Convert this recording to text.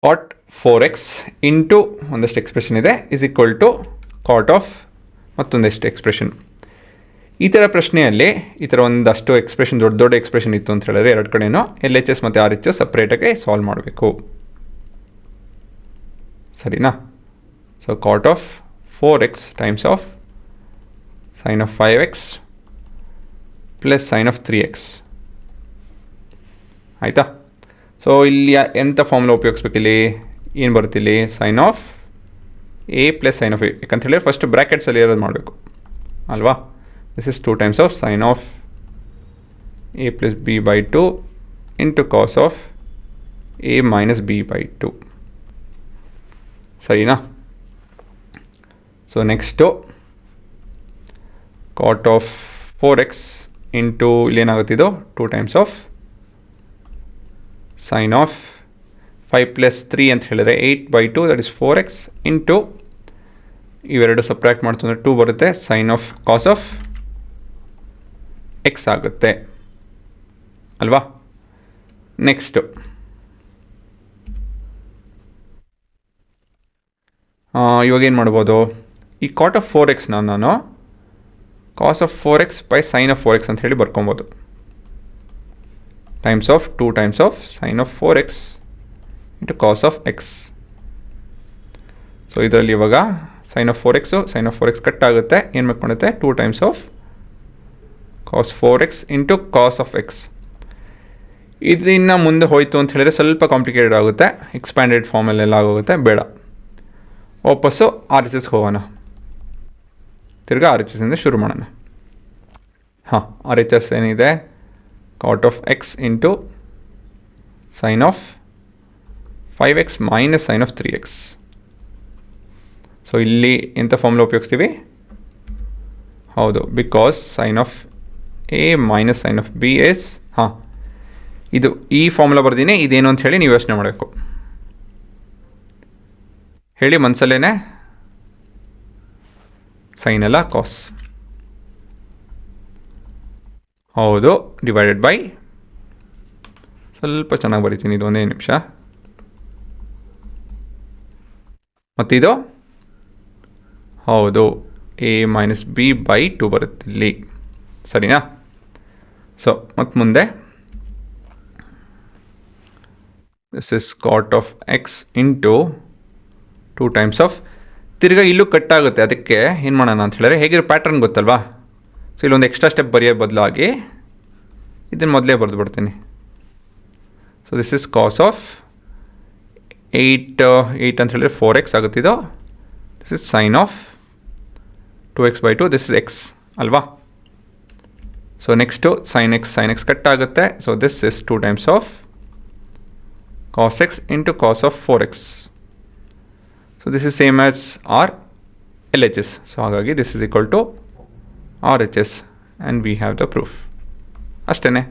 ಕಾಟ್ 4x into ಒಂದಷ್ಟು expression ಇದೆ is equal to cot of ಮತ್ತೊಂದಷ್ಟು ಎಕ್ಸ್ಪ್ರೆಷನ್. ಈ ಥರ ಪ್ರಶ್ನೆಯಲ್ಲಿ ಈ ಥರ ಒಂದಷ್ಟು ಎಕ್ಸ್ಪ್ರೆಷನ್ ದೊಡ್ಡ ದೊಡ್ಡ ಎಕ್ಸ್ಪ್ರೆಷನ್ ಇತ್ತು ಅಂತ ಹೇಳಿದ್ರೆ ಎರಡು ಕಡೆಯೂ ಎಲ್ ಎಚ್ ಎಸ್ ಮತ್ತು ಆರ್ ಎಚ್ ಎಸ್ ಸಪ್ರೇಟಾಗಿ ಸಾಲ್ವ್ ಮಾಡಬೇಕು. ಸರಿನಾ? So cot of 4x times of sine of 5x plus sine of 3x. ಆಯಿತಾ? ಸೊ ಇಲ್ಲಿ ಎಂಥ ಫಾರ್ಮುಲಾ ಉಪಯೋಗಿಸ್ಬೇಕು? ಇಲ್ಲಿ ಏನು ಬರುತ್ತಿಲ್ಲಿ sine of A plus sine of A. ಯಾಕಂತ ಹೇಳಿದ್ರೆ ಫಸ್ಟ್ ಬ್ರ್ಯಾಕೆಟ್ಸಲ್ಲಿ ಇರೋದು ಮಾಡಬೇಕು ಅಲ್ವಾ? This is 2 times of sine of A plus B by 2 into cos of A minus B by 2. ಸರಿನಾ? So next cot of 4x into ಇಲ್ಲೇನಾಗುತ್ತಿದ್ದು 2 times of sine of 5 plus 3 ಅಂತ ಹೇಳಿದ್ರೆ 8 by 2 that is 4x into ಇವೆರಡು separate ಮಾಡ್ತಂದ್ರೆ 2 ಬರುತ್ತೆ sine of cos of x ಆಗುತ್ತೆ ಅಲ್ವಾ? Next ಇವಾಗ ಏನು ಮಾಡ್ಬೋದು? ಈ ಕಾಟ್ ಆಫ್ 4x ನಾನು cos of 4x by sine of 4x ಅಂತ ಹೇಳಿ ಬರ್ಕೊಬೋದು. Times of 2 times of sine of 4x into cos of x. So ಇದರಲ್ಲಿ ಇವಾಗ ಸೈನ್ ಆಫ್ 4x ಕಟ್ ಆಗುತ್ತೆ. ಏನು ಮಾಡ್ಕೊಳುತ್ತೆ? 2 times of cos 4x into cos of x. ಇದನ್ನು ಮುಂದೆ ಹೋಯಿತು ಅಂತ ಹೇಳಿದ್ರೆ ಸ್ವಲ್ಪ ಕಾಂಪ್ಲಿಕೇಟೆಡ್ ಆಗುತ್ತೆ, ಎಕ್ಸ್ಪ್ಯಾಂಡೆಡ್ ಫಾರ್ಮಲ್ಲೆಲ್ಲ ಆಗೋಗುತ್ತೆ. ಬೇಡ, ವಾಪಸ್ಸು ಆರ್ ಎಚ್ ಎಸ್ಗೆ ಹೋಗೋಣ. ತಿರ್ಗಾ ಆರ್ ಎಚ್ ಎಸ್ಸಿಂದ ಶುರು ಮಾಡೋಣ. ಹಾಂ, ಆರ್ ಎಚ್ ಎಸ್ ಏನಿದೆ? Cot of x into sine of 5x minus sine of 3x. So ಇಲ್ಲಿ ಎಂಥ ಫಾರ್ಮುಲಾ ಉಪಯೋಗಿಸ್ತೀವಿ? ಹೌದು, because sine of A minus sine of B yes. ಹಾಂ, ಇದು ಈ ಫಾರ್ಮುಲಾ ಬರ್ತೀನಿ. ಇದೇನು ಅಂತ ಹೇಳಿ ನೀವು ಯೋಚನೆ ಮಾಡಬೇಕು. ಹೇಳಿ ಮನಸಲ್ಲೇ. ಸೈನ್ ಅಲ್ಲ, ಕಾಸ್. ಹೌದು, ಡಿವೈಡೆಡ್ ಬೈ, ಸ್ವಲ್ಪ ಚೆನ್ನಾಗಿ ಬರೀತೀನಿ, ಇದು ಒಂದೇ ನಿಮಿಷ. ಮತ್ತಿದು ಹೌದು ಎ ಮೈನಸ್ ಬಿ ಬೈ 2 ಬರುತ್ತೆ ಇಲ್ಲಿ. ಸರಿನಾ? ಸೊ ಮತ್ತು ಮುಂದೆ this is cot of x into 2 times of, ತಿರ್ಗಾ ಇಲ್ಲೂ ಕಟ್ಟಾಗುತ್ತೆ. ಅದಕ್ಕೆ ಏನು ಮಾಡೋಣ ಅಂತ ಹೇಳಿದ್ರೆ, ಹೇಗಿರೋ ಪ್ಯಾಟ್ರನ್ ಗೊತ್ತಲ್ವಾ? ಸೊ ಇಲ್ಲೊಂದು ಎಕ್ಸ್ಟ್ರಾ ಸ್ಟೆಪ್ ಬರೆಯೋ ಬದಲಾಗಿ ಇದನ್ನು ಮೊದಲೇ ಬರೆದು ಬಿಡ್ತೀನಿ. So this is cos of 8 ಅಂತ ಹೇಳಿದ್ರೆ 4x ಆಗುತ್ತಿದ್ದು. This is sine of 2x by 2, this is x ಅಲ್ವಾ? So next sine x cut ಆಗುತ್ತೆ. So this is 2 times of cos x into cos of 4x. So this is same as R L H S. So ಹಾಗಾಗಿ this is equal to R H S and we have the proof. ಅಷ್ಟೇ.